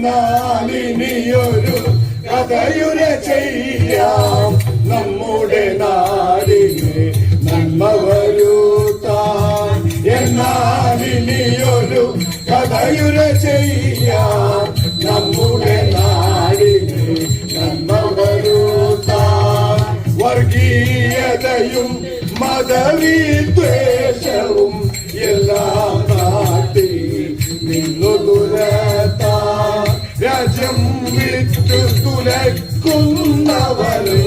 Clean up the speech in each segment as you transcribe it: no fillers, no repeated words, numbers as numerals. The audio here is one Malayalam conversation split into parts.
എന്നാലിനിയൊരു കഥയുര ചെയ്യാം നമ്മുടെ നാടിന് നന്മ വരുത്താൻ. എന്നാലിനിയൊരു കഥയുര ചെയ്യാം നമ്മുടെ നാടിന് നന്മ വരുത്താൻ. വർഗീയതയും മതവിദ്വേഷവും എല്ലാം നാട്ടിൽ നിന്നു തുരത്താൻ. രാജ്യം വിട്ടു തുലക്കുന്നവരെ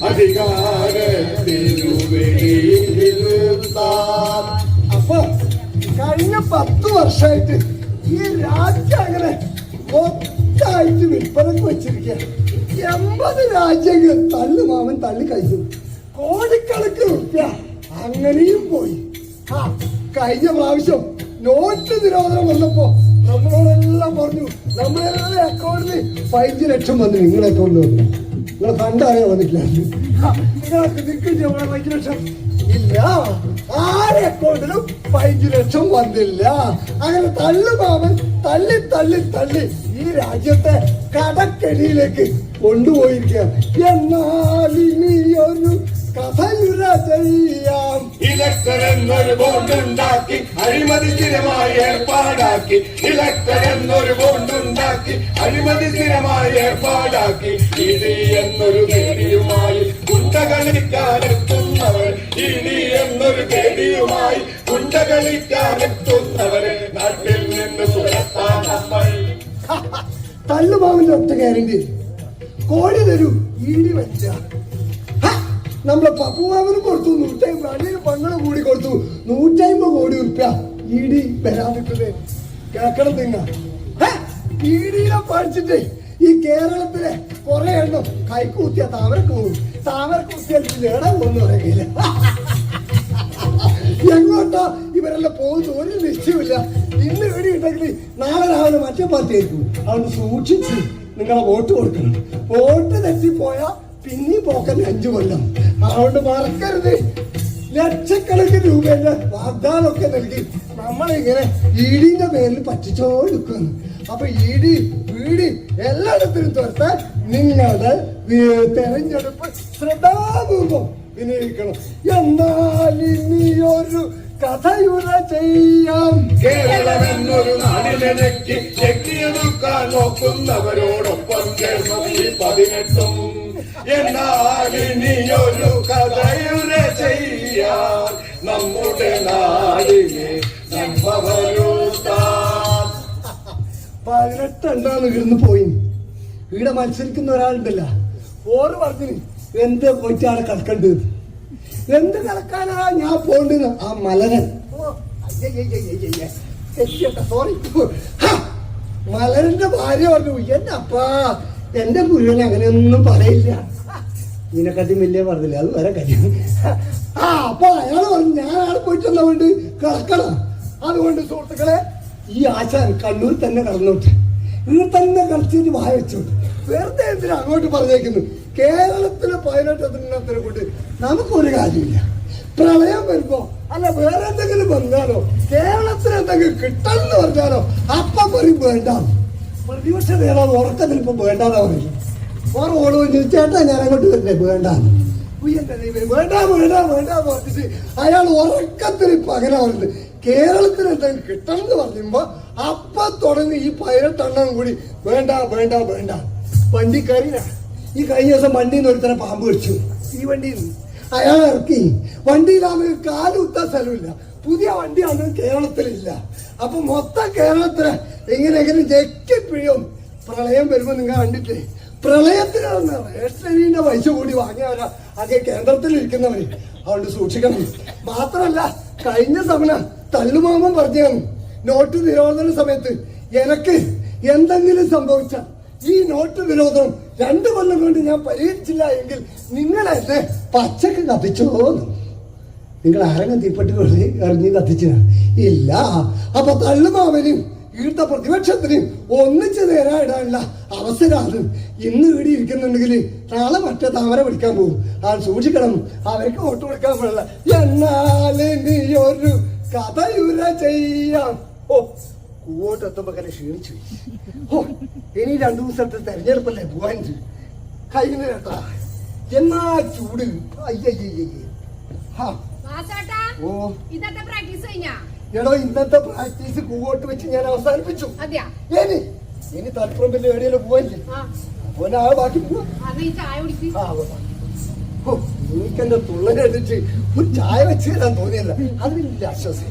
അധികാരത്തിനു വെളിയിരുത്താൻ. അപ്പൊ കഴിഞ്ഞ 10 വർഷമായിട്ട് ഈ രാജ്യം അങ്ങനെ മൊത്തമായിട്ട് വിൽപ്പനക്ക് വെച്ചിരിക്കുക. 80 രാജ്യങ്ങൾ തള്ളുമാമൻ തള്ളി കഴിച്ചു. കോടിക്കണക്കിന് റുപ്യ അങ്ങനെയും പോയി. കഴിഞ്ഞ പ്രാവശ്യം നോട്ട് നിരോധനം വന്നപ്പോ നമ്മളോടെല്ലാം പറഞ്ഞു, നമ്മളെല്ലാം അക്കൗണ്ടിൽ 5 ലക്ഷം വന്നു. നിങ്ങളുടെ അക്കൗണ്ടിൽ വന്നു. നിങ്ങളെ കണ്ടറിയാൻ വന്നിട്ടില്ല. നിങ്ങൾക്ക് 5 ലക്ഷം ഇല്ല. ആരെ അക്കൗണ്ടിലും 5 ലക്ഷം വന്നില്ല. അങ്ങനെ തള്ളുമാമൻ തള്ളി തള്ളി തള്ളി ഈ രാജ്യത്തെ കടക്കെണിയിലേക്ക് കൊണ്ടുപോയിരിക്കുക. എന്നാൽ ഇനിയൊരു കഥയുര ചെയ്യാം. ഇലക്ഷൻ എന്നൊരു ബോണ്ടുണ്ടാക്കി അഴിമതി സ്ഥിരമായി ഏർപ്പാടാക്കി. ഇലക്ഷൻ എന്നൊരു ബോണ്ടുണ്ടാക്കി അഴിമതി സ്ഥിരമായി ഏർപ്പാടാക്കി. ഇനി എന്നൊരു പേടിയുമായി കുണ്ടകളിക്കാനെത്തുന്നവർ, ഇനി എന്നൊരു പേടിയുമായി കുണ്ടകളിക്കാനെത്തുന്നവരെ നാട്ടിൽ നിന്ന് തുരത്താൻ നമ്മൾ. തള്ളുമാവിന്റെ ഒറ്റ ഗ്യാരണ്ടി, കോഴി തരൂ ഈടി വെച്ച. നമ്മളെ പപ്പുമാവനും കൊടുത്തു 150, അടിയിൽ പങ്ങളും കൂടി കൊടുത്തു 150 കോടി റുപ്യ ഈടി വരാതിട്ടത് കേക്കണം. നിങ്ങ ഈടിയിലെ പഠിച്ചിട്ട് ഈ കേരളത്തിലെ കുറെ എണ്ണം കൈക്കൂത്തിയ താമരക്ക് പോകും. താമരക്കൂത്തിയാൽ നേടാൻ പോകുന്ന പറയില്ല. എങ്ങോട്ടാ ഇവരെല്ലാം പോകുന്ന ഒരു നിശ്ചയമില്ല. ഇന്ന് വീടി ഉണ്ടെങ്കിൽ നാളെ രാവിലെ മറ്റേ പാർട്ടി ആയിരിക്കും. അതുകൊണ്ട് സൂക്ഷിച്ച് നിങ്ങളെ വോട്ട് കൊടുക്കണം. വോട്ട് തെറ്റിപ്പോയാ പിന്നെയും പോക്കൻ 5 കൊല്ലം. അതുകൊണ്ട് മറക്കരുത്. ലക്ഷക്കണക്കിന് രൂപയുടെ വാഗ്ദാനമൊക്കെ നൽകി നമ്മളിങ്ങനെ ഈടിന്റെ പേരിൽ പറ്റിച്ചോടുക്കുന്നു. അപ്പൊ ഈടി വീടി എല്ലായിടത്തിനും തുരത്താൻ നിങ്ങളുടെ തെരഞ്ഞെടുപ്പ് ശ്രദ്ധാപൂർവം വിനിയോഗിക്കണം. എന്നാൽ ഇനിയൊരു കഥയുര ചെയ്യാം. കേരളം എന്നൊരു നാടിലേക്ക് ചെക്കിയെടുക്കാൻ നോക്കുന്നവരോടൊപ്പം ചേർന്നു ഈ 18. എന്നാൽ ഇനിയൊരു കഥയുര ചെയ്യാൻ നമ്മുടെ നാടിനെ നന്മ വരുത്താൻ. 18 എണ്ണാന്ന് ഇരുന്ന് പോയി. ഇവിടെ മത്സരിക്കുന്ന ഒരാളുണ്ടല്ല, ഓറ് പറഞ്ഞു എന്ത് പോയിട്ട് ആളെ കളക്കണ്ടത്. എന്ത് കളക്കാനാ ഞാൻ പോണ്ടെന്ന് ആ മലരൻ. സോറി, മലരന്റെ ഭാര്യ പറഞ്ഞു, എന്റെ അപ്പാ എന്റെ ഗുരുവിനെ അങ്ങനെയൊന്നും പറയില്ല. ഇതിനെക്കാട്ടി വലിയ പറഞ്ഞില്ല, അത് വരെ കാര്യം. അപ്പൊ അയാൾ പറഞ്ഞു ഞാൻ ആളെ പോയിട്ടെന്നതുകൊണ്ട് കളക്കണം. അതുകൊണ്ട് സുഹൃത്തുക്കളെ, ഈ ആശാൻ കണ്ണൂർ തന്നെ കടന്നോട്ടെ, ഇവിടെ തന്നെ കളിച്ചിട്ട് വായ വെച്ചോട്ട്. വെറുതെ എന്തിനാ അങ്ങോട്ട് പറഞ്ഞേക്കുന്നു. കേരളത്തിലെ 18 എണ്ണത്തിനെ കൊണ്ട് നമുക്കൊരു കാര്യമില്ല. പ്രളയം വരുമ്പോ അല്ല വേറെ എന്തെങ്കിലും വന്നാലോ, കേരളത്തിന് എന്തെങ്കിലും കിട്ടണമെന്ന് പറഞ്ഞാലോ അപ്പം പറയും വേണ്ട. പ്രതിപക്ഷ നേതാവ് ഉറക്കത്തിൽ ഇപ്പൊ വേണ്ടാതാ പറയില്ല. ഓരോ ഓടോ ചേട്ടാ ഞാൻ അങ്ങോട്ട് വരണ്ടേ വേണ്ട വേണ്ട വേണ്ട വേണ്ട പറഞ്ഞിട്ട് അയാൾ ഉറക്കത്തിൽ ഇപ്പൊ അങ്ങനെ പറയുന്നത്. കേരളത്തിന് എന്തെങ്കിലും കിട്ടണം എന്ന് പറയുമ്പോ അപ്പൊ തുടങ്ങി ഈ 18 എണ്ണം കൂടി വേണ്ട വേണ്ട വേണ്ട. വണ്ടിക്കാരില്ല. ഈ കഴിഞ്ഞ ദിവസം വണ്ടിയിൽ നിന്ന് ഒരുത്തനെ പാമ്പ് കടിച്ചു. ഈ വണ്ടിയിൽ നിന്ന് അയാൾ ഇറക്കി. വണ്ടിയിലാണെങ്കിൽ കാലുത്താൻ സ്ഥലമില്ല. പുതിയ വണ്ടിയാണ് കേരളത്തിലില്ല. അപ്പൊ മൊത്തം കേരളത്തില് എങ്ങനെയെങ്കിലും ജെക്കിപ്പിഴും. പ്രളയം വരുമ്പോ നിങ്ങൾ കണ്ടിട്ടേ, പ്രളയത്തിന് റേഷനരിന്റെ പൈസ കൂടി വാങ്ങിയവരാ അതൊക്കെ കേന്ദ്രത്തിലിരിക്കുന്നവര്. അതുകൊണ്ട് സൂക്ഷിക്കണം. മാത്രമല്ല കഴിഞ്ഞ തവണ തള്ളുമാമൻ പറഞ്ഞു നോട്ട് നിരോധന സമയത്ത് എനക്ക് എന്തെങ്കിലും സംഭവിച്ച ഈ നോട്ട് നിരോധനം 2 കൊല്ലം കൊണ്ട് ഞാൻ പരിഹരിച്ചില്ല എങ്കിൽ നിങ്ങളെന്നെ പച്ചക്ക് കത്തിച്ചോന്ന്. നിങ്ങൾ ആരെങ്കിലും തീപ്പെട്ടി കൊള്ളി എറിഞ്ഞ് കത്തിച്ചാ ഇല്ല. അപ്പൊ തള്ളുമാമനും ഇവിടുത്തെ പ്രതിപക്ഷത്തിന് ഒന്നിച്ച് നേരായിടാനുള്ള അവസരമാണ് ഇന്ന് ഇവിടെ ഇരിക്കുന്നുണ്ടെങ്കിൽ നാളെ മറ്റേ താമര പിടിക്കാൻ പോകും. അത് സൂക്ഷിക്കണം. അവർക്ക് വോട്ട് കൊടുക്കാൻ പാടില്ല. എന്നാലും നീ ഒരു കഥയുര ചെയ്യാം. ഓ കൂവോട്ട് എത്തുമ്പോ തന്നെ ക്ഷീണിച്ചു. ഓ ഇനി 2 ദിവസത്തെ തെരഞ്ഞെടുപ്പല്ലേ പോവാൻ കഴിഞ്ഞു കേട്ടാ. എന്നാ ചൂട്. അയ്യയ്യേ. ഓ എടോ ഇന്നത്തെ പ്രാക്ടീസ് കൂവോട്ട് വെച്ച് ഞാൻ അവസാനിപ്പിച്ചു. ഇനി തലപ്പുറമ്പിൽ എവിടെയല്ലോ പോവാനില്ലേ? പോലെ ആ ബാക്കി എനിക്കെന്റെ തുള്ളനടിച്ച് ഒരു ചായ വെച്ച് തരാൻ തോന്നിയല്ല. അത് വലിയ ആശ്വാസം.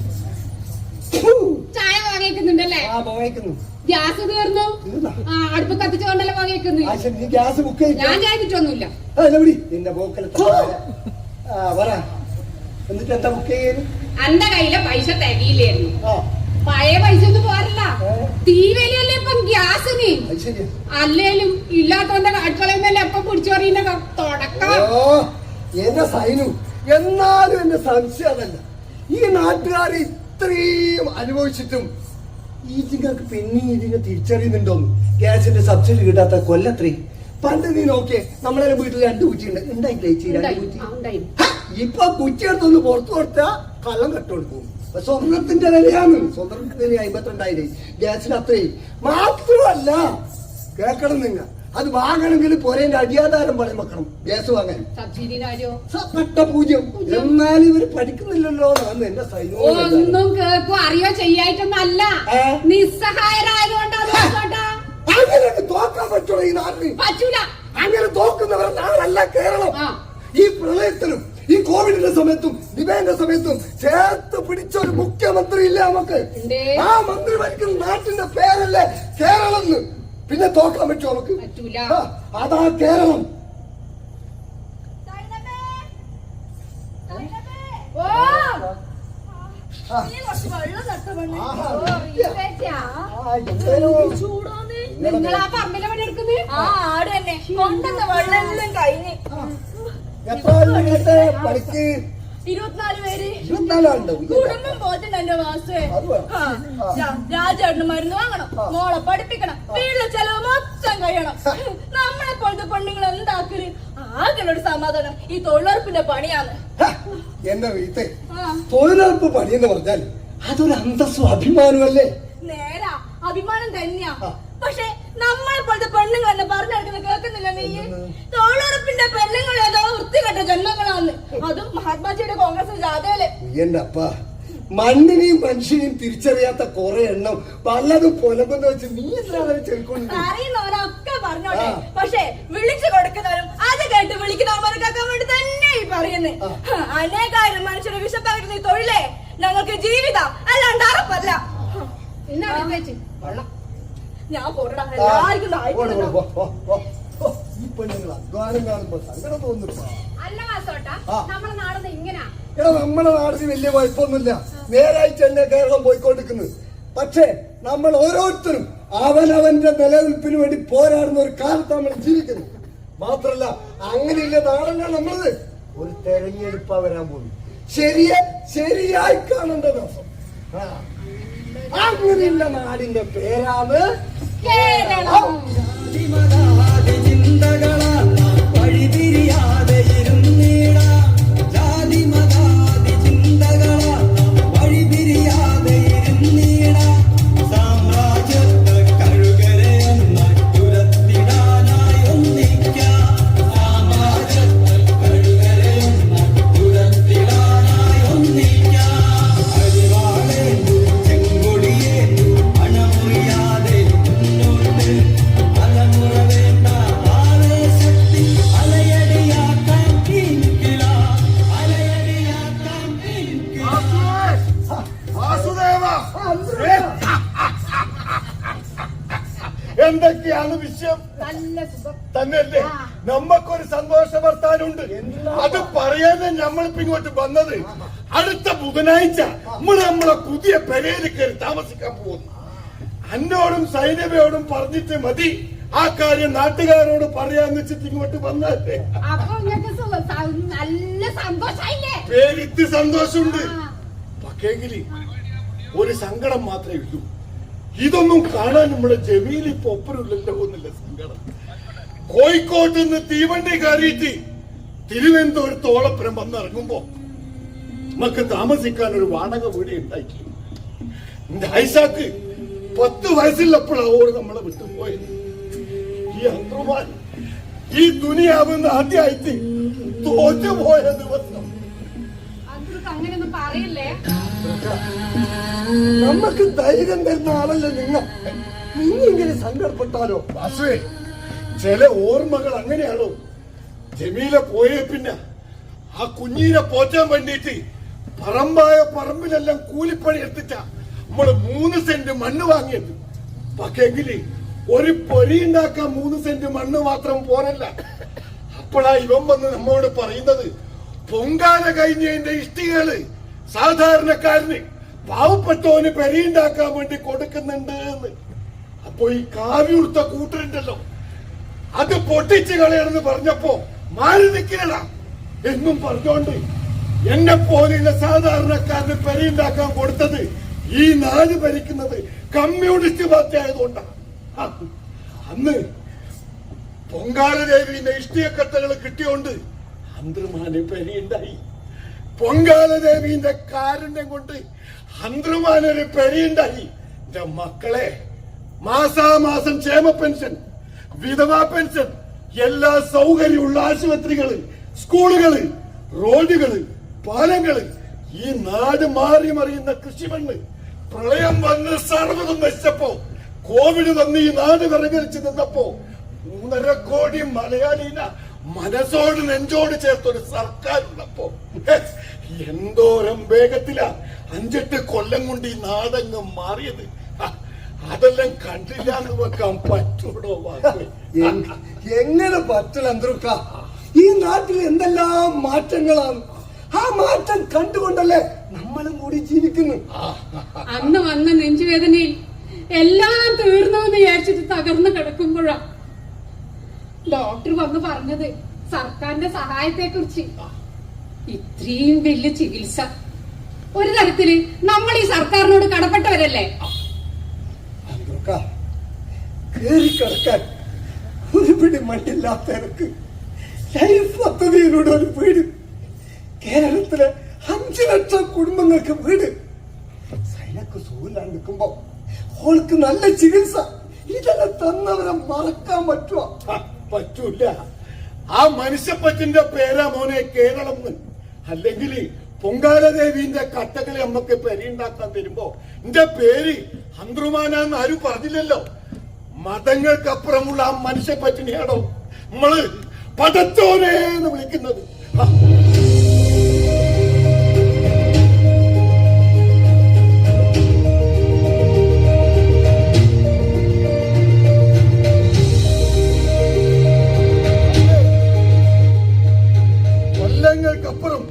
ചായ വാങ്ങിക്കുന്നുണ്ടല്ലേ? ഗ്യാസ് തീർന്നു. അടുപ്പ് കത്തിച്ചുകൊണ്ടല്ലേ വാങ്ങിക്കുന്നത്? നീ ഗ്യാസ് ബുക്ക് ഞാൻ ചെയ്തിട്ടൊന്നുമില്ല. നിന്റെ പോക്കൽ പറ. എന്നിട്ട് എന്താ ബുക്ക് ചെയ്യുന്നു? എന്റെ കയ്യിലെ പൈസ തികയില്ലായിരുന്നു. പഴയ പൈസ ഒന്നും പോരല്ല. തീ വിലയല്ലേ ഇപ്പം ഗ്യാസിന്. അല്ലേലും ഇല്ലാത്തോന്റെ അടുക്കളയിൽ എപ്പൊ പിടിച്ചു പറയുന്ന തുടക്കം. എന്റെ സൈനു, എന്നാലും എന്റെ സംശയം അതല്ല. ഈ നാട്ടുകാർ ഇത്രയും അനുഭവിച്ചിട്ടും ഇതിങ്ങൾക്ക് പിന്നെ ഇതിനെ തിരിച്ചറിയുന്നുണ്ടോന്ന്? ഗ്യാസിന്റെ സബ്സിഡി കിട്ടാത്ത കൊല്ലത്രയും. പണ്ട് നീ നോക്കിയേ, നമ്മളെ വീട്ടിൽ 2 കുറ്റിയുണ്ട്. ഉണ്ടായില്ലേ? ഇപ്പൊ കുറ്റി എടുത്തൊന്ന് പുറത്തു കൊടുത്താ കള്ളം കട്ടുകൊടുക്കും. സ്വർണത്തിന്റെ വിലയാണ്. സ്വർണത്തിന് 52,000. ഗ്യാസിന് അത്രയും. മാത്രമല്ല കേൾക്കണം നിങ്ങൾ, അത് വാങ്ങണമെങ്കിൽ പുരേന്റെ അടിയാധാരം പണയം വെക്കണം ഗ്യാസ് വാങ്ങാൻ. പെട്ട 0. എന്നാലും ഇവര് പഠിക്കുന്നില്ലല്ലോ എന്നാണ് എന്റെ സൈന്യം. ഒന്നും കേൾക്കും അറിയോ ചെയ്യായിട്ടൊന്നല്ല, നിസ്സഹായരായതുകൊണ്ടാണ്. അങ്ങനെ തോക്കാൻ പറ്റുമോ ഈ നാട്ടിൽ? പറ്റൂല. അങ്ങനെ തോക്കുന്നവർ നാടല്ല കേരളം. ഈ പ്രളയത്തിലും ഈ കോവിഡിന്റെ സമയത്തും നിവേന്റെ സമയത്തും ചേർത്ത് പിടിച്ച ഒരു മുഖ്യമന്ത്രി ഇല്ല നമുക്ക്. ആ മന്ത്രി ഭരിക്കുന്ന നാട്ടിന്റെ പേരല്ലേ കേരളം. പിന്നെ തോക്കാൻ പറ്റുമോ നമുക്ക്? അതാ കേരളം. നിങ്ങളാ പറമ്പിലെ പണി എടുക്കുന്നത്? ആട് തന്നെ കൊണ്ടുവന്ന വെള്ളം കഴിഞ്ഞ്. എത്ര പഠിക്ക്? 24 പേര്. 24 കുടുംബം പോറ്റുണ്ട് എന്റെ വാസേ. രാജേട്ടന് മരുന്ന് വാങ്ങണം, മോളെ പഠിപ്പിക്കണം, വീട്ടിലെ ചെലവ് മൊത്തം കഴിയണം. നമ്മളെ പോലത്തെ പെണ്ണുങ്ങൾ എന്താക്കല്? ആകെയൊരു സമാധാനം ഈ തൊഴിലുറപ്പിന്റെ പണിയാണ്. എന്റെ വീട്ടെ തൊഴിലുറപ്പ് പണി എന്ന് പറഞ്ഞാൽ അതൊരു അന്തസ്സും അഭിമാനമല്ലേ? നേരാ, അഭിമാനം തന്നെയാ. പക്ഷെ നമ്മളെ പോലത്തെ പെണ്ണുങ്ങൾ എന്നെ പറഞ്ഞെടുക്കുന്ന കേൾക്കുന്നില്ല നീ? തൊഴിലുറപ്പിന്റെ പെണ്ണുങ്ങൾ ഏതോ വൃത്തികെട്ട ജന്മങ്ങളാണ്. അതും മഹാത്മാജിയുടെ കോൺഗ്രസ് ജാഥയില്. എന്റെ അപ്പ മണ്ണിനെയും മനുഷ്യനെയും തിരിച്ചറിയാത്ത കുറെ എണ്ണം പലതും പൊലമ്പെന്ന് വെച്ച് നീ എന്താണ് ചെറുക്കൊണ്ട് അറിയുന്നവരൊക്കെ പറഞ്ഞോട്ടെ. പക്ഷെ വിളിച്ചു കൊടുക്കുന്നവരും അത് കേട്ട് വിളിക്കുന്നവർക്ക് വേണ്ടി തന്നെ ഈ പറയുന്നത്. അനേകായിരം മനുഷ്യരെ വിശപ്പകരുന്ന ഈ തൊഴിലേ ഞങ്ങൾക്ക് ജീവിതം അല്ലാണ്ട് അറപ്പല്ല. ഞാൻ പോടാ ഈ പെണ്ണുങ്ങൾ അധ്വാനം കാണുമ്പോ സങ്കടം തോന്നുന്നു. നമ്മുടെ നാട് ഇങ്ങനെ നമ്മുടെ നാടിന് വലിയ കുഴപ്പമൊന്നുമില്ല. നേരായി തന്നെ കേരളം പോയിക്കൊണ്ടിരിക്കുന്നു. പക്ഷേ നമ്മൾ ഓരോരുത്തരും അവനവന്റെ നിലനിൽപ്പിന് വേണ്ടി പോരാടുന്ന ഒരു കാലത്ത് നമ്മൾ ജീവിക്കുന്നു. മാത്രല്ല അങ്ങനെയുള്ള നാടല്ല നമ്മളത്. ഒരു തെരഞ്ഞെടുപ്പാ വരാൻ പോകുന്നു. ശരിയായി കാണേണ്ട ദിവസം. അങ്ങനെയുള്ള നാടിന്റെ പേരാണ് കേരളം. എന്തൊക്കെയാണ് വിഷയം തന്നെയല്ലേ? നമ്മക്കൊരു സന്തോഷ വർത്താനുണ്ട്. അത് പറയാതെ നമ്മളിപ്പോ ഇങ്ങോട്ട് വന്നത്. അടുത്ത ബുധനാഴ്ച നമ്മളെ പുതിയ പെരയിൽ കയറി താമസിക്കാൻ പോകുന്നു. എന്നോടും സൈനവയോടും പറഞ്ഞിട്ട് മതി ആ കാര്യം നാട്ടുകാരോട് പറയാന്ന് വെച്ചിട്ട് ഇങ്ങോട്ട് വന്നല്ലേ. പേരിത്ത് സന്തോഷമുണ്ട്. പക്ഷേങ്കില് ഒരു സങ്കടം മാത്രമേ ഉള്ളൂ. ഇതൊന്നും കാണാൻ നമ്മുടെ ജമീൽ ഇപ്പൊ ഒപ്പരമില്ലല്ലോ എന്നില്ല സങ്കടം. കോഴിക്കോട്ട് നിന്ന് തീവണ്ടി കയറിയിട്ട് തിരുവനന്തപുരത്ത് ഓളപ്പുരം വന്നിറങ്ങുമ്പോ നമുക്ക് താമസിക്കാൻ ഒരു വാടക വീട് ഉണ്ടായിട്ടില്ല. എന്റെ ഐസാക്ക് 10 വയസ്സുള്ളപ്പോഴാവോട് നമ്മളെ വിട്ടുപോയത്. ഈ അന്തർമാൻ ഈ ദുനിയാവുന്ന ആദ്യമായിട്ട് തോറ്റുപോയ ദിവസം. അങ്ങനെയൊന്നും പറയല്ലേ. നമുക്ക് ധൈര്യം തരുന്ന ആളല്ലേ നിങ്ങൾ ഇങ്ങനെ സങ്കടപ്പെട്ടാലോ? വാസുവേ, ചില ഓർമ്മകൾ അങ്ങനെയാണോ? ജമീല പോയേ പിന്നെ ആ കുഞ്ഞിനെ പോറ്റാൻ വേണ്ടിയിട്ട് പറമ്പിലെല്ലാം കൂലിപ്പണി എടുത്തിട്ടാ നമ്മള് 3 സെന്റ് മണ്ണ് വാങ്ങിയത്. പക്ഷെങ്കില് ഒരു പൊരി ഉണ്ടാക്കാൻ 3 സെന്റ് മണ്ണ് മാത്രം പോരല്ല. അപ്പോഴാ ഇവൻ വന്ന് നമ്മോട് പറയുന്നത്, പൊങ്കാല കഴിഞ്ഞതിന്റെ ഇഷ്ടികള് സാധാരണക്കാരന് പാവപ്പെട്ടവന് പെരിയുണ്ടാക്കാൻ വേണ്ടി കൊടുക്കുന്നുണ്ട് എന്ന്. അപ്പൊ ഈ കാവ്യുടുത്ത കൂട്ടരുണ്ടല്ലോ, അത് പൊട്ടിച്ച് കളയണമെന്ന് പറഞ്ഞപ്പോ മാറി നിൽക്കണ എന്നും പറഞ്ഞോണ്ട് എന്നെ പോലെയുള്ള സാധാരണക്കാരന് പെരിയുണ്ടാക്കാൻ കൊടുത്തത് ഈ നാട് ഭരിക്കുന്നത് കമ്മ്യൂണിസ്റ്റ് പാർട്ടി ആയതുകൊണ്ടാണ്. അന്ന് പൊങ്കാലദേവിന്റെ ഇഷ്ടികക്കട്ടകൾ കിട്ടിയോണ്ട് അന്തർമാന് പെരിയുണ്ടായി. പൊങ്കാലദേവിന്റെ കാരുണ്യം കൊണ്ട് അന്തർമാനൊരു പെരിയുണ്ടായി. എന്റെ മക്കളെ, മാസാമാസം ക്ഷേമ പെൻഷൻ, വിധവാ പെൻഷൻ, എല്ലാ സൗകര്യമുള്ള ആശുപത്രികള്, സ്കൂളുകള്, റോഡുകള്, പാലങ്ങള്, ഈ നാട് മാറി മറിയുന്ന കൃഷിമണ്ണ്, പ്രളയം വന്ന് സർവ്വതും നശിച്ചപ്പോ, കോവിഡ് വന്ന് ഈ നാട് വിറകരിച്ച് നിന്നപ്പോ 3.5 കോടി മലയാളീന മനസ്സോട് നെഞ്ചോട് ചേർത്തൊരു സർക്കാർ ഉള്ളപ്പോ എന്തോരം വേഗത്തിലാ 5-8 കൊല്ലം കൊണ്ട് ഈ നാടങ്ങ് മാറിയത്. അതെല്ലാം കണ്ടില്ല എന്ന് വെക്കാൻ പറ്റൂടോ? എങ്ങനെ പറ്റില്ല അന്തർക്ക? ഈ നാട്ടിൽ എന്തെല്ലാം മാറ്റങ്ങളാണ്. ആ മാറ്റം കണ്ടുകൊണ്ടല്ലേ നമ്മളും കൂടി ജീവിക്കുന്നു. അന്ന് വന്ന നെഞ്ചുവേദനയിൽ എല്ലാം തീർന്നു എന്ന് വിചാരിച്ചിട്ട് തകർന്നു കിടക്കുമ്പോഴാ ഡോക്ടർ വന്ന് പറഞ്ഞത് സർക്കാരിന്റെ സഹായത്തെ കുറിച്ച്. ഇത്രയും വലിയ ചികിത്സ ഒരു തരത്തില് നമ്മൾ ഈ സർക്കാരിനോട് കടപ്പെട്ടവരല്ലേ. കേറി കിടക്കാൻ ഒരു പിടി മണ്ണില്ലാത്തവർക്ക് ലൈഫ് പദ്ധതിയിലൂടെ ഒരു വീട്, കേരളത്തിലെ 5 ലക്ഷം കുടുംബങ്ങൾക്ക് വീട്, സൈനക്ക് സൂലാൻ നിൽക്കുമ്പോ ഓൾക്ക് നല്ല ചികിത്സ, ഇതെല്ലാം തന്നവരെ മറക്കാൻ പറ്റുമോ? പറ്റൂല. ആ മനുഷ്യപ്പറ്റിന്റെ പേരാ മോനെ കേരളം. അല്ലെങ്കിൽ പൊങ്കാലദേവിന്റെ കട്ടകളെ നമ്മക്ക് പെരിയുണ്ടാക്കാൻ തരുമ്പോ എന്റെ പേര് അന്തർമാനാന്ന് ആരും പറഞ്ഞില്ലല്ലോ. മതങ്ങൾക്കപ്പുറമുള്ള ആ മനുഷ്യപ്പറ്റിനെയാണോ നമ്മള് പടച്ചോനെ എന്ന് വിളിക്കുന്നത്? കൊല്ലങ്ങൾക്കപ്പുറം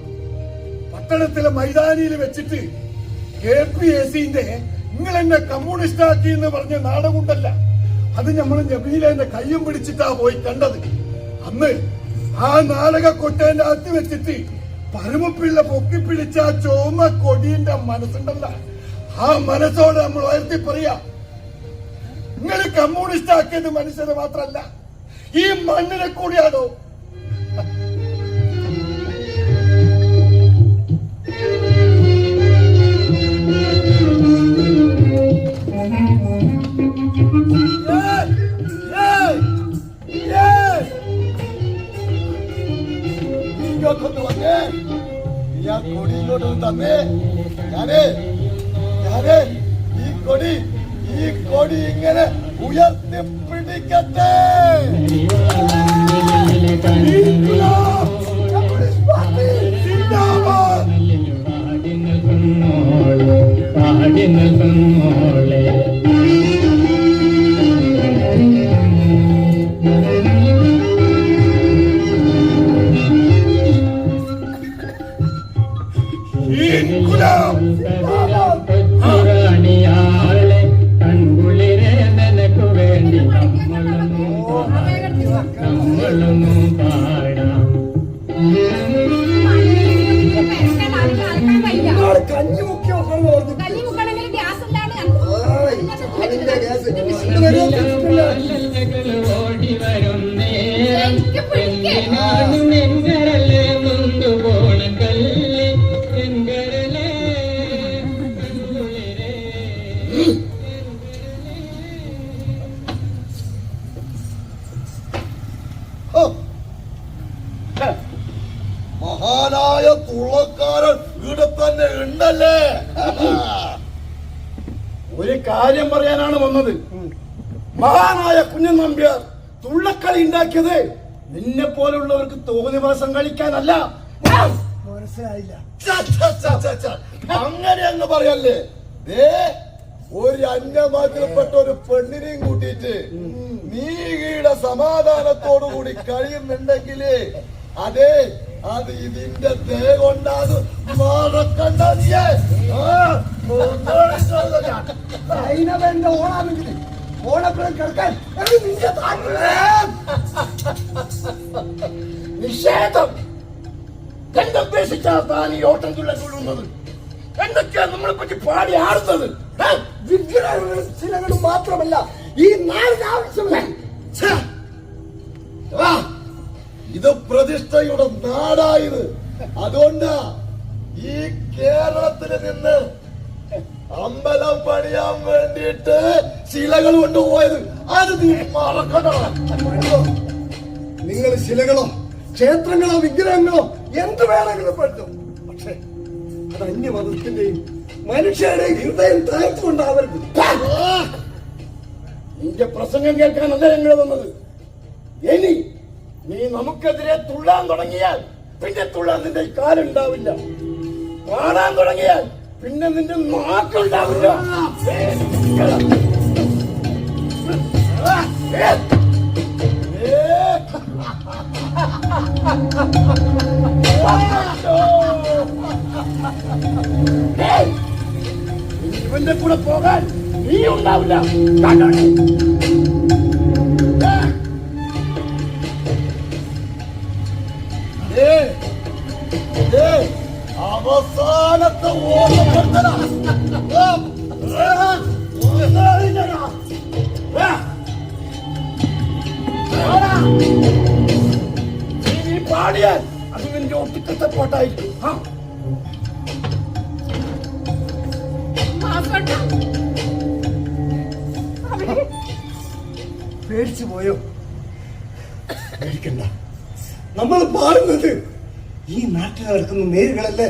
പട്ടണത്തിലെ മൈതാനിയിൽ വെച്ചിട്ട് KPAC-ന്റെ നിങ്ങൾ എന്നെ കമ്മ്യൂണിസ്റ്റ് ആക്കി എന്ന് പറഞ്ഞ നാടകമുണ്ടല്ല, അത് നമ്മൾ ജമീലെന്റെ കയ്യും പിടിച്ചിട്ടാ പോയി കണ്ടത്. അന്ന് ആ നാടക കൊട്ടേന്റെ അകത്ത് വെച്ചിട്ട് പരമപ്പിള്ള പൊക്കിപ്പിടിച്ച ആ ചുവന്ന കൊടിയുടെ മനസ്സുണ്ടല്ല, ആ മനസ്സോടെ നമ്മൾ ഉയർത്തി പറയാ, നിങ്ങൾ കമ്മ്യൂണിസ്റ്റ് ആക്കിയത് മനുഷ്യരെ മാത്രല്ല ഈ മണ്ണിനെ കൂടിയാണോ? ഇങ്ങോട്ടൊന്ന് വന്നേ, ഞാൻ കൊടിയിലോട്ടൊന്ന് തന്നേ. ഞാനേ ഈ കൊടി ഇങ്ങനെ ഉയർത്തിപ്പിടിക്കട്ടെ. കൺകുളിരെ നിനക്കു വേണ്ടി നമ്മളൊന്നും പാടാം. കഞ്ഞി മുക്കി ഓടി വരും നേരം എന്തിനാണ് എങ്കരലെ മുന്തു പോണ കല്ല് എങ്കരലെ മനസ്സിലായല്ലേ? ഒരു കാര്യം പറയാനാണ് വന്നത്. മഹാനായ കുഞ്ഞൻ നമ്പ്യാർ തുള്ളക്കളി ഉണ്ടാക്കിയത് നിന്നെ പോലുള്ളവർക്ക് തോന്നിവാസം കളിക്കാനല്ല. മനസ്സിലായില്ല. അങ്ങനെ അങ്ങ് പറയല്ലേ. ഒരു അന്യമാറ്റിൽപ്പെട്ട ഒരു പെണ്ണിനെയും കൂട്ടിയിട്ട് നീയുടെ സമാധാനത്തോടുകൂടി കഴിയുന്നുണ്ടെങ്കില് അതെ അത് ഇതിന്റെ ദേ കൊണ്ടാത് മറക്കണ്ട. സൈനവന്റെ ഓണാണെങ്കിൽ ഓണപ്പുറം കിടക്കാൻ നിഷേധം എന്തുദ്ദേശിച്ചാ താൻ ഈ ഓട്ടം തുള്ളുന്നത്? എന്തൊക്കെയാ നമ്മളെ പറ്റി പാടി ആടുന്നത്? വിഗ്രഹങ്ങളും ശിലകളും മാത്രമല്ല ഈ നാടിന് ആവശ്യമില്ല. ഇത് പ്രതിഷ്ഠയുടെ നാടായത്. അതുകൊണ്ടാ ഈ കേരളത്തിൽ നിന്ന് അമ്പലം പണിയാൻ വേണ്ടിയിട്ട് ശിലകൾ കൊണ്ടുപോയത്. അത് നീ മറക്കണം. നിങ്ങൾ ശിലകളോ ക്ഷേത്രങ്ങളോ വിഗ്രഹങ്ങളോ എന്ത് വേണമെങ്കിലും പറ്റും. പക്ഷേ അത് അന്യമതത്തിന്റെയും മനുഷ്യരുടെയും ഹൃദയം തകർത്തുകൊണ്ടാവരുത്. നിന്റെ പ്രസംഗം കേൾക്കാനല്ല ഞങ്ങൾ വന്നത്. ഇനി നീ നമുക്കെതിരെ തുള്ളാൻ തുടങ്ങിയാൽ പിന്നെ തുള്ളാൻ നിന്റെ കാലുണ്ടാവില്ല. പാടാൻ തുടങ്ങിയാൽ പിന്നെ നിന്റെ നാക്കുണ്ടാവില്ല. ഇവന്റെ കൂടെ പോകാൻ നീ ഉണ്ടാവില്ല. അവസാനത്തെ നീ പാടിയാൽ അത് നിന്റെ ഒട്ടിക്കത്തെ പോട്ടായിരിക്കും. പേടിച്ചു പോയോ? പേടിക്കണ്ട. നമ്മൾ പാടുന്നത് ഈ നാട്ടിൽ നടക്കുന്ന നേരുകളല്ലേ.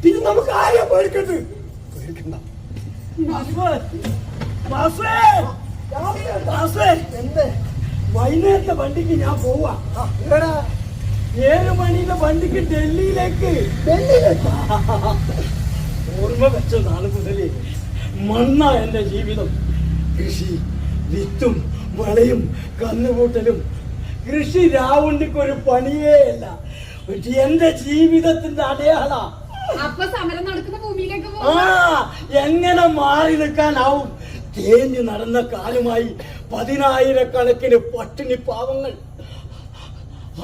പിന്നെ നമുക്ക് ആരെയാ പേടിക്കണ്ട്? പേടിക്കണ്ട. വൈകുന്നേരത്തെ വണ്ടിക്ക് ഞാൻ പോവാ. 7 മണിയുടെ വണ്ടിക്ക് ഡൽഹിയിലേക്ക്. ഓർമ്മ വെച്ച നാള് മുതലേ മണ്ണാ എന്റെ ജീവിതം. കൃഷി, വിത്തും വളയും കന്നുകൂട്ടലും. കൃഷി രാവുണ്ടിക്കൊരു പണിയേ അല്ല, എന്റെ ജീവിതത്തിന്റെ അടയാള. അപ്പൊ സമരം നടക്കുന്ന ഭൂമിയിലേക്ക് എങ്ങനെ മാറി നിൽക്കാനാവും? തേഞ്ഞു നടന്ന കാലുമായി 10,000-കണക്കിന് പട്ടിണി പാവങ്ങൾ.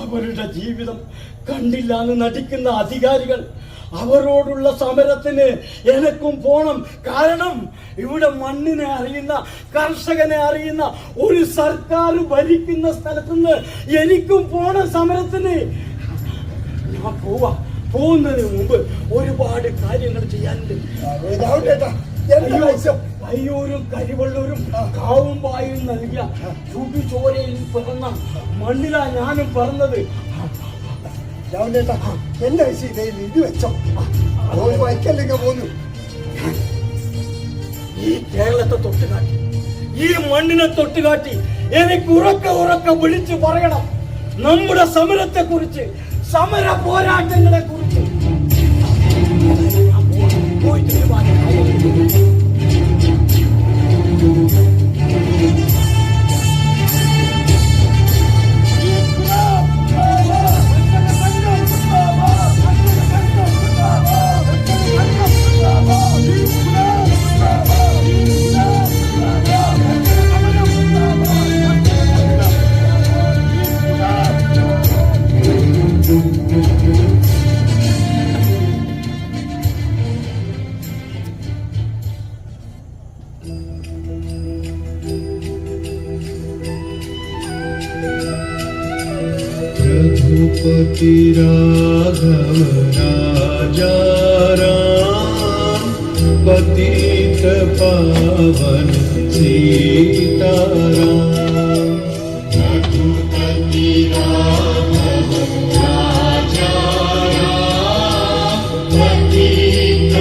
അവരുടെ ജീവിതം കണ്ടില്ലാന്ന് നടിക്കുന്ന അധികാരികൾ. അവരോടുള്ള സമരത്തിന് എനക്കും പോണം. കാരണം ഇവിടെ മണ്ണിനെ അറിയുന്ന, കർഷകനെ അറിയുന്ന ഒരു സർക്കാർ ഭരിക്കുന്ന സ്ഥലത്തുനിന്ന് എനിക്കും പോണം സമരത്തിന്. ഞാൻ പോകുന്നതിന് മുമ്പ് ഒരുപാട് കാര്യങ്ങൾ ചെയ്യാനുണ്ട്. അയ്യൂരും കരിവള്ളൂരും കാവും വായും നൽകിയ ചുടുചോരയിൽ പിറന്ന മണ്ണിലാ ഞാനും പറഞ്ഞത്. എന്റെ ഇത് വെച്ചോ, വയ്ക്കല്ലെങ്കിൽ പോന്നു. ഈ കേരളത്തെ തൊട്ടുകാട്ടി, ഈ മണ്ണിനെ തൊട്ടുകാട്ടി എനിക്ക് ഉറക്കെ വിളിച്ചു പറയണം നമ്മുടെ സമരത്തെ കുറിച്ച്, സമര പോരാട്ടങ്ങളെ കുറിച്ച്. रघुपति राघव राजा राम, पतित पावन सीताराम। रघुपति राघव राजा राम, पतित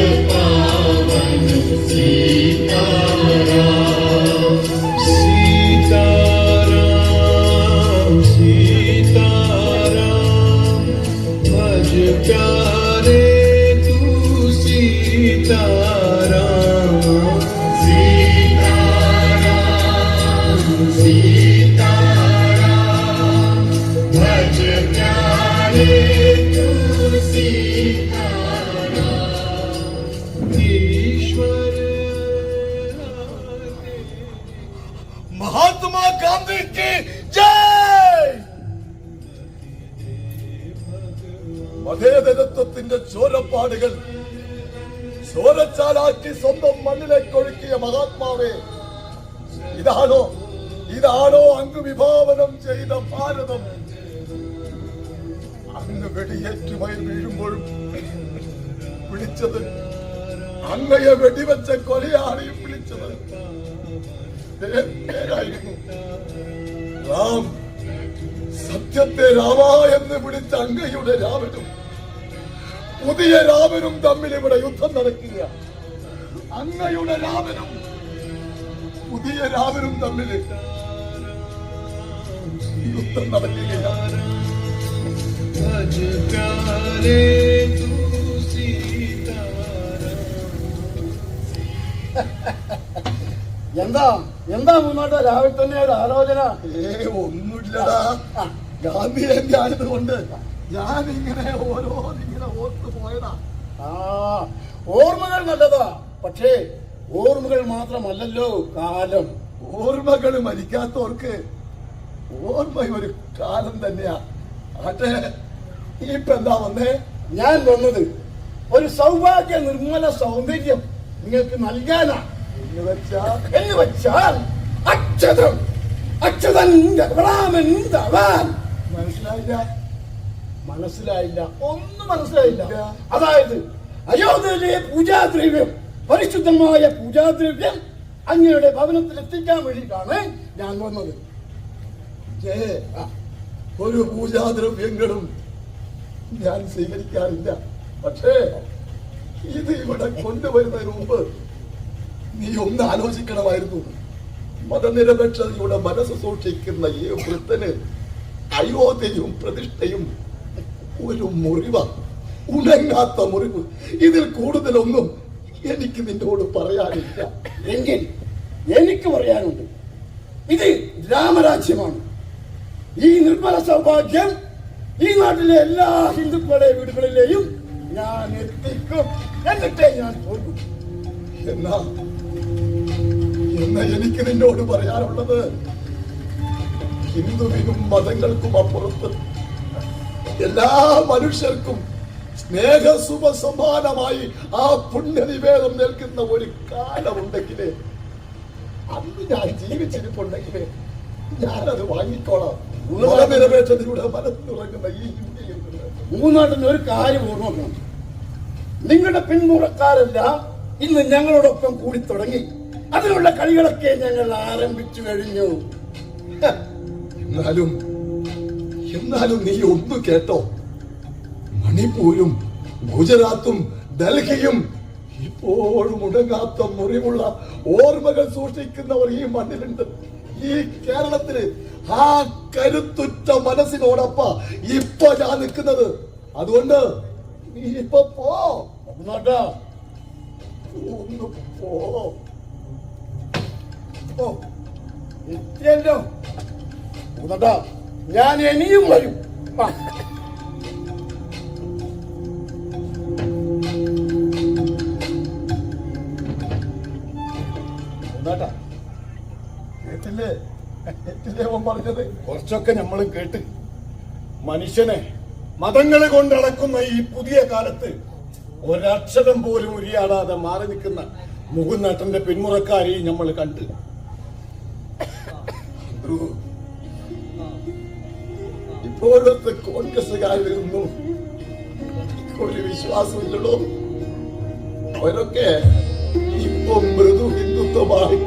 കാഴ്ചപ്പാടുകൾ ചോരച്ചാലാക്കി സ്വന്തം മണ്ണിലേക്ക് ഒഴുക്കിയ മഹാത്മാവേ, ഇതാണോ അങ്ങ് വിഭാവനം ചെയ്ത ഭാരതം? അങ്ങ് വെടിയേറ്റുമായി വീഴുമ്പോഴും വിളിച്ചത്, അങ്ങയെ വെടിവെച്ച കൊലയാളിയും വിളിച്ചത് പേരായിരുന്നു. റാം, സത്യത്തെ രാമ എന്ന് വിളിച്ച അങ്ങയുടെ രാമനും പുതിയ രാമനും തമ്മിൽ ഇവിടെ യുദ്ധം നടക്കുക. അങ്ങയുടെ രാമനും പുതിയ രാമനും തമ്മിൽ യുദ്ധം നടക്കുകയാണ്. भज प्यारे तू सीताराम. എന്താ മുന്നോട്ട് രാവിലെ തന്നെ ഒരു ആലോചന? ഒന്നുമില്ലടാ, ഗാന്ധി ജയന്തി ആയതുകൊണ്ട് ഞാനിങ്ങനെ ഓരോന്നിങ്ങനെ ഓർത്തു പോയതാ. ഓർമ്മകൾ നല്ലതാ, പക്ഷേ ഓർമ്മകൾ മാത്രമല്ലല്ലോ കാലം. ഓർമ്മകൾ മരിക്കാത്തവർക്ക് ഓർമ്മ ഒരു കാലം തന്നെയാ. ആട്ടെ, ഇപ്പൊ എന്താ വന്നേ? ഞാൻ വന്നത് ഒരു സൗഭാഗ്യ നിർമ്മല സൗന്ദര്യം നിങ്ങൾക്ക് നൽകാനാ. എന്ന് വെച്ചാൽ മനസ്സിലായില്ല, ഒന്നും മനസ്സിലായില്ല. അതായത് അയോധ്യയിലെ പൂജാദ്രവ്യം, പരിശുദ്ധമായ പൂജാദ്രവ്യം അങ്ങയുടെ ഭവനത്തിൽ എത്തിക്കാൻ വേണ്ടിയിട്ടാണ് ഞാൻ വന്നത്. ഒരു പൂജാദ്രവ്യങ്ങളും ഞാൻ സ്വീകരിക്കാറില്ല. പക്ഷേ ഇത് ഇവിടെ കൊണ്ടുവരുന്നതിന് മുമ്പ് നീ ഒന്ന് ആലോചിക്കണമായിരുന്നു. മതനിരപേക്ഷതയുടെ മനസ്സ് സൂക്ഷിക്കുന്ന ഈ വൃത്തന് അയോധ്യയും പ്രതിഷ്ഠയും ഒരു മുറിവ, ഉണങ്ങാത്ത മുറിവ്. ഇതിൽ കൂടുതലൊന്നും എനിക്ക് നിന്നോട് പറയാനില്ല. എങ്കിൽ എനിക്ക് പറയാനുണ്ട്, ഇത് രാമരാജ്യമാണ്. ഈ നിർമ്മല സൗഭാഗ്യം ഈ നാട്ടിലെ എല്ലാ ഹിന്ദുക്കളുടെ വീടുകളിലെയും ഞാൻ എത്തിക്കും. എന്നിട്ടേ ഞാൻ പോകും. എന്നാ എനിക്ക് നിന്നോട് പറയാനുള്ളത്, ഹിന്ദുവിനും മതങ്ങൾക്കും അപ്പുറത്ത് എല്ലാ മനുഷ്യർക്കും സ്നേഹസുപസമാനമായി ആ പുണ്യനിവേദം നിൽക്കുന്ന ഒരു കാലമുണ്ടെങ്കിലേ, അന്ന് ഞാൻ ജീവിച്ചിരിപ്പുണ്ടെങ്കിലേ ഞാനത് വാങ്ങിക്കോളാം. മതനിരപേക്ഷതയുടെ മനസ്സിലുറങ്ങുന്ന ഈ ഇന്ത്യയിൽ മൂന്നാട്ടിന് ഒരു കാര്യം ഓർമ്മ, നിങ്ങളുടെ പിന്മുറക്കാരെല്ലാം ഇന്ന് ഞങ്ങളോടൊപ്പം കൂടി തുടങ്ങി. അതിനുള്ള കളികളൊക്കെ ഞങ്ങൾ ആരംഭിച്ചു കഴിഞ്ഞു. എന്നാലും നീ ഒന്ന് കേട്ടോ, മണിപ്പൂരും ഗുജറാത്തും ഡൽഹിയും ഇപ്പോഴും ഉണങ്ങാത്ത മുറിവുള്ള ഓർമ്മകൾ സൂക്ഷിക്കുന്നവർ ഈ മണ്ണിലുണ്ട്. ഈ കേരളത്തില് ആ കരുത്തുറ്റ മനസ്സിനോടൊപ്പ ഇപ്പൊ ഞാൻ നിൽക്കുന്നത്. അതുകൊണ്ട് നീ ഇപ്പൊ പോ, ഒന്ന് പോ. എത്തിയല്ലോ ഞാൻ ഇനിയും വരും. കേട്ടില്ലേ അവൻ പറഞ്ഞത്? കുറച്ചൊക്കെ നമ്മളും കേട്ട്. മനുഷ്യനെ മതങ്ങളെ കൊണ്ടടക്കുന്ന ഈ പുതിയ കാലത്ത് ഒരക്ഷരം പോലും ഉരിയാടാതെ മാറി നിൽക്കുന്ന മുകുന്നേട്ടന്റെ പിന്മുറക്കാരെയും നമ്മൾ കണ്ട്. ഇപ്പോഴത്തെ കോൺഗ്രസുകാരിലൊന്നും ഒരു വിശ്വാസമില്ലല്ലോ. അവരൊക്കെ ഇപ്പൊ മൃദു ഹിന്ദുത്വമായി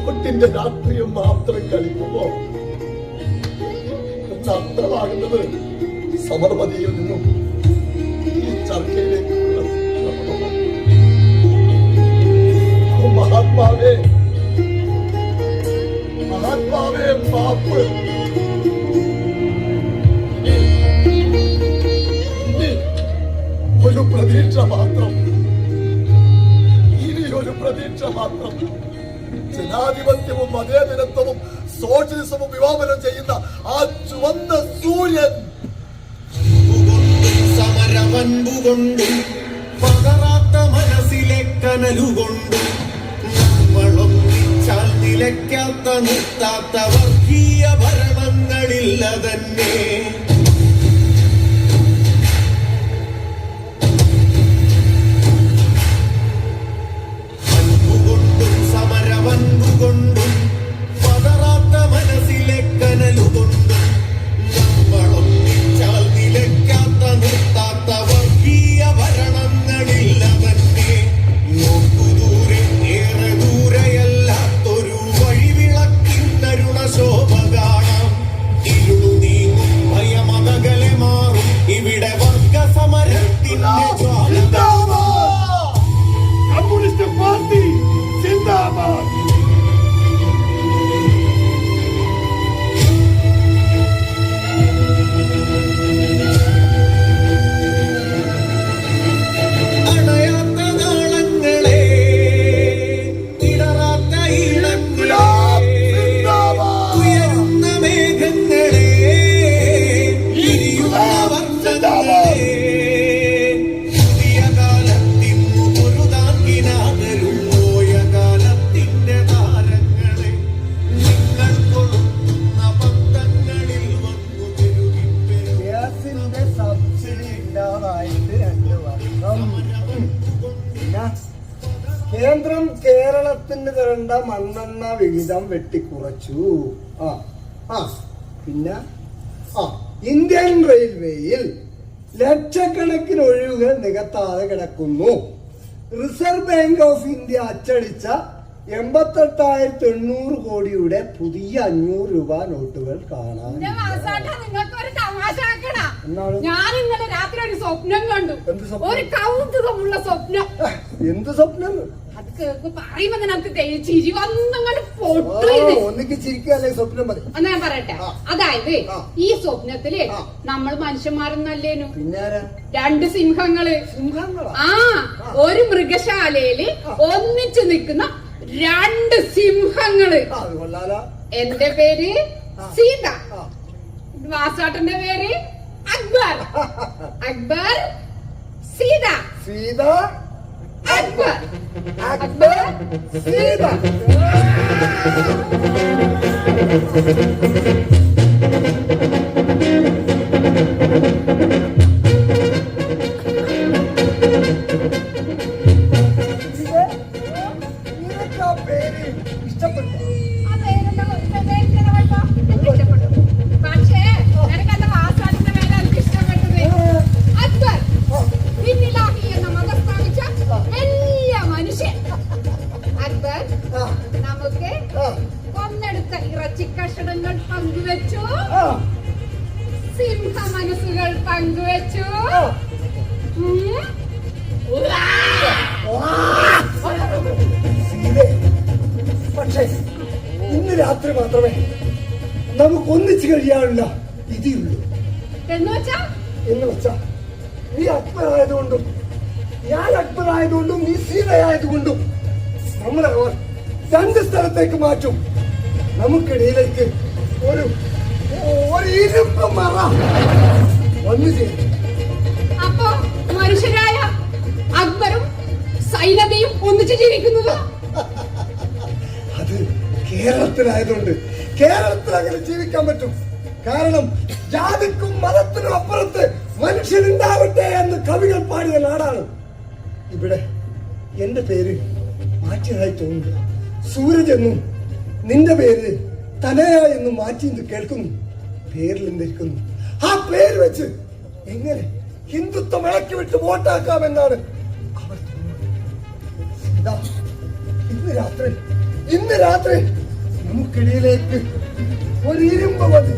വോട്ടിന്റെ രാഷ്ട്രീയം മാത്രം കളിക്കുമ്പോ അർത്ഥമാകുന്നത് സമർമതിയിൽ നിന്നും ഈ ചർച്ചയിലേക്കുള്ള മഹാത്മാവേ മാപ്പ്. ഒരു പ്രതീക്ഷ മാത്രം, ഇനിയൊരു പ്രതീക്ഷ മാത്രം. ജനാധിപത്യവും മതേതരത്വവും സോഷ്യലിസവും വിവാഹനം ചെയ്യുന്ന ആ ചുവന്ന സൂര്യൻ സമരവൻപുകൊണ്ടും പകരാത്ത മനസ്സിലെ കനലുകൊണ്ടും നമ്മളൊന്നിച്ചാൽ നിലയ്ക്കാത്ത നിർത്താത്ത വർഗീയ ഭരണങ്ങളില്ല തന്നെ. ആയിട്ട് 2 വർഷം. പിന്നെ കേന്ദ്രം കേരളത്തിന് തരേണ്ട മണ്ണെണ്ണ വിഹിതം വെട്ടിക്കുറച്ചു. പിന്നെ ഇന്ത്യൻ റെയിൽവേയിൽ ലക്ഷക്കണക്കിന് ഒഴിവുകൾ നികത്താതെ കിടക്കുന്നു. റിസർവ് ബാങ്ക് ഓഫ് ഇന്ത്യ അച്ചടിച്ച 88,800 കോടിയുടെ പുതിയ 500 രൂപ നോട്ടുകൾ കാണാൻ. നിങ്ങൾക്കൊരു തമാശ എന്താണ്? ഞാൻ ഇന്നലെ രാത്രി ഒരു സ്വപ്നം കണ്ടു. എന്ത് സ്വപ്നം? ഒരു കൗതുകമുള്ള സ്വപ്നം. എന്ത് സ്വപ്നം? അത് പറയുമ്പോ നമുക്ക് ചിരി വന്നങ്ങോട്ട് പൊട്ടു. ഒന്നിക്ക് ചിരിക്കല്ലേ സ്വപ്നം മതി. എന്നാ ഞാൻ പറയട്ടെ. അതായത് ഈ സ്വപ്നത്തില് നമ്മൾ മനുഷ്യന്മാരെന്നല്ലേനു. പിന്നെ 2 സിംഹങ്ങള്. ഒരു മൃഗശാലയില് ഒന്നിച്ചു നിൽക്കുന്ന 2 സിംഹങ്ങള്. എന്റെ പേര് സീത, വാസാട്ടന്റെ പേര് അക്ബർ. അക്ബർ സീത, സീത അക്ബർ, അക്ബർ സീത. പേര് ഇഷ്ടപ്പെട്ടു. പക്ഷേ എനിക്കല്ല വാസാട്ടന്റെ പേരാണ് ഇഷ്ടപ്പെട്ടത്. അക്ബർ പിന്നിലാഹി എന്ന മതം സ്ഥാപിച്ച വലിയ മനുഷ്യൻ. അക്ബർ നമുക്ക് കൊന്നെടുത്ത ഇറച്ചി കഷണങ്ങൾ പങ്കുവെച്ചു, സിംഹ മനസ്സുകൾ പങ്കുവെച്ചു. പക്ഷേ ഇന്ന് രാത്രി മാത്രമേ നമുക്ക് ഒന്നിച്ചു കഴിയാനുള്ള വിധിയുള്ളൂ. എന്ന് വെച്ചാ നീ അക്ബർ ആയതുകൊണ്ടും ഞാൻ അക്ബർ ആയതുകൊണ്ടും നീ സീതയായതുകൊണ്ടും നമ്മളെ 2 സ്ഥലത്തേക്ക് മാറ്റും. നമുക്കിടയിലേക്ക് ഒരു ഇരുമ്പ് മറ വന്നു ചെയ്യും. അപ്പോ മനുഷ്യരായ അക്ബറും സൈനതയും ഒന്നിച്ചു ജീവിക്കുന്നത് അത് കേരളത്തിലായതുകൊണ്ട് കേരളത്തിൽ അങ്ങനെ ജീവിക്കാൻ പറ്റും. കാരണം ജാതിക്കും മതത്തിനും അപ്പുറത്ത് മനുഷ്യനുണ്ടാവട്ടെ എന്ന് കവികൾ പാടിയ നാടാണ്. ഇവിടെ എന്റെ പേര് മാറ്റിയതായി തോന്നുന്നു. സൂരജ് എന്നും നിന്റെ പേര് തനയ എന്നും മാറ്റി കേൾക്കുന്നു. പേരിൽ എന്തിരിക്കുന്നു? ആ പേര് വെച്ച് എങ്ങനെ ഹിന്ദുത്വം ഇളക്കി വിട്ട് വോട്ടാക്കാമെന്നാണ് അവർ തോന്നുന്നത്. ഇന്ന് രാത്രി നമുക്കിടയിലേക്ക് ഒരു ഇരുമ്പ് മതി.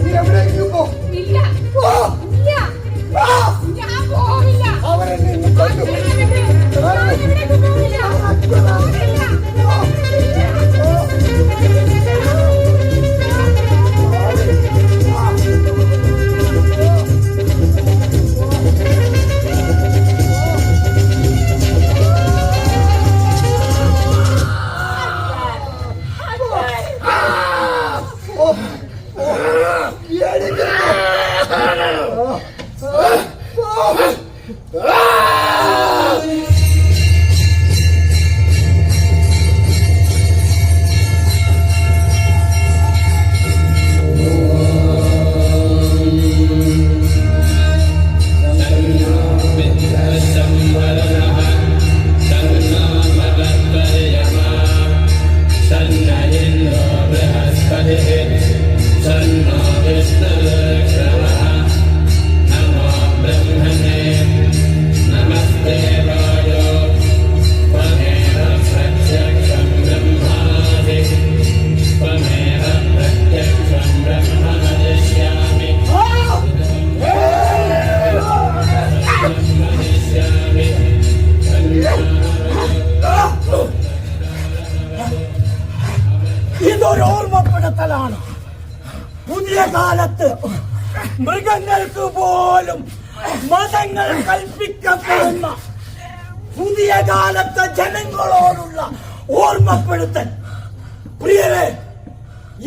നീ എവിടേക്കും പോ. ഇല്ല, ഞാൻ പോവില്ല. അവരെ നിന്ന് കൊണ്ടു. ഇതൊരോർമ്മപ്പെടുത്തലാണ്. പുതിയ കാലത്ത് മൃഗങ്ങൾക്ക് പോലും മതങ്ങൾ കൽപ്പിക്കപ്പെടുന്ന പുതിയ കാലത്തെ ജനങ്ങളോടുള്ള ഓർമ്മപ്പെടുത്തൽ. പ്രിയരെ,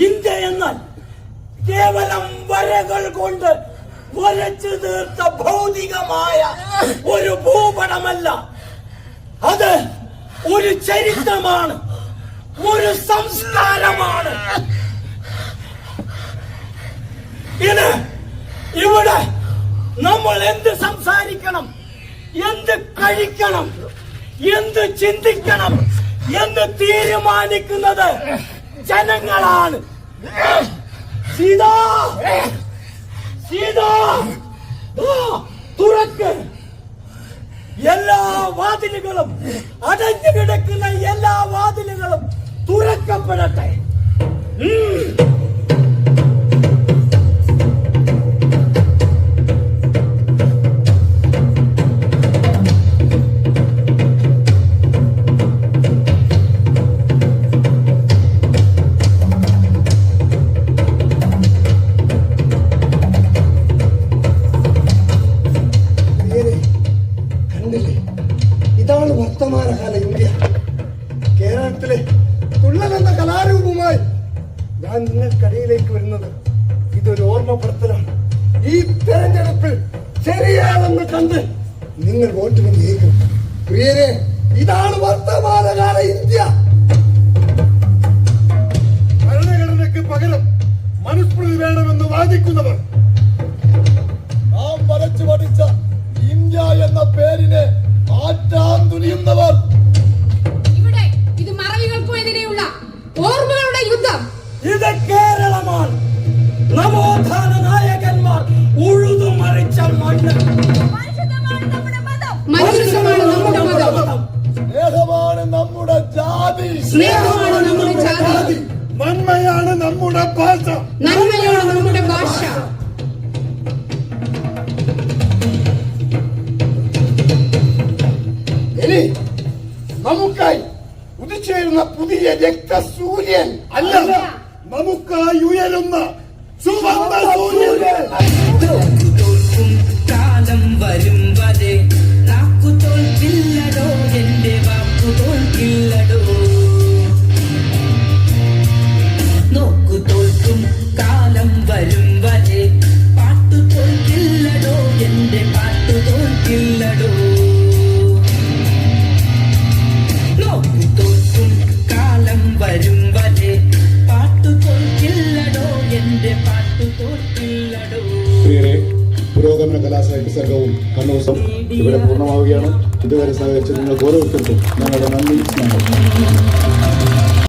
ഇന്ത്യ എന്നാൽ കേവലം വരകൾ കൊണ്ട് വരച്ചു തീർത്ത ഭൗതികമായ ഒരു ഭൂപടമല്ല. അത് ഒരു ചരിത്രമാണ്, ഒരു സംസ്കാരമാണ്. ഇത് ഇവിടെ നമ്മൾ എന്ത് സംസാരിക്കണം, എന്ത് കഴിക്കണം, എന്ത് ചിന്തിക്കണം എന്ന് തീരുമാനിക്കുന്നത് ജനങ്ങളാണ്. സീതാ, സീതാ, തുറക്ക്. എല്ലാ വാതിലുകളും, അടഞ്ഞു കിടക്കുന്ന എല്ലാ വാതിലുകളും തുറക്കപ്പെടട്ടെ. കണ്ടില്ലേ, ഇതാണ് വർത്തമാനകാല ഇന്ത്യ. കേരളത്തിലെ തുള്ളൽ എന്ന കലാരൂപവുമായി ഞാൻ നിങ്ങൾക്കടിയിലേക്ക് വരുന്നത് ഇതൊരു ഓർമ്മപ്പെടുത്തലാണ്. ഈ തെരഞ്ഞെടുപ്പിൽ ശരിയാണെന്ന് കണ്ട് നിങ്ങൾ വോട്ടിന് ജയിക്കും. പ്രിയരെ, ഇതാണ് വർത്തമാനകാല ഇന്ത്യ. ഭരണഘടനയ്ക്ക് പകരം മനുസ്മൃതി വേണമെന്ന് വാദിക്കുന്നവർ, നാം വരച്ചു പഠിച്ച ഇന്ത്യ എന്ന പേരിനെ മാറ്റാൻ തുനിയുന്നവർ, ഇവിടെ ഇത് മറവികൾക്കുമെതിരെയുള്ള ഓർമ്മകളുടെ യുദ്ധം. ഇത് കേരളമാണ്. നവോത്ഥാന നായകന്മാർ ഉഴുതുമറിച്ച മണ്ണ്. മനുഷ്യത്വമാണ് നമ്മുടെ മതം. മനുഷ്യമാണ് നമ്മുടെ മതം. സ്നേഹമാണ് നമ്മുടെ ജാതി, സ്നേഹമാണ് നമ്മുടെ ജാതി. നന്മയാണ് നമ്മുടെ ഭാഷ, നന്മയാണ് നമ്മുടെ ഭാഷ. ഇനി നമുക്കായി ഉദിച്ചേരുന്ന പുതിയ രക്തസൂര്യൻ അല്ല, നമുക്കായി ഉയരുന്ന ചുവന്ന സൂര്യൻ. തോൽക്കും കാലം വരും വരെ നാക്കു തോൽക്കില്ലടോ, എന്റെ വാക്കു തോൽക്കില്ലടോ. നോക്കു തോൽക്കും കാലം വരും വരെ പാട്ടു തോൽക്കില്ലടോ, എന്റെ പാട്ടു തോൽക്കില്ലടോ. നോക്കു തോൽക്കും കാലം വരും വരെ പാട്ടു തോൽക്കില്ലടോ, എന്റെ പാട്ടു തോൽക്കില്ലടോ. പ്രിയരെ, പുരോഗമന കലാസാഹിത്യ സംഘവും കണ്ണൂസം ഇവിടെ പൂർണ്ണമാവുകയാണ്. ഇതുവരെ സഹകരിച്ച നിങ്ങൾക്ക് ഓരോരുത്തർക്കും ഞങ്ങളുടെ നന്ദി, സ്നേഹം.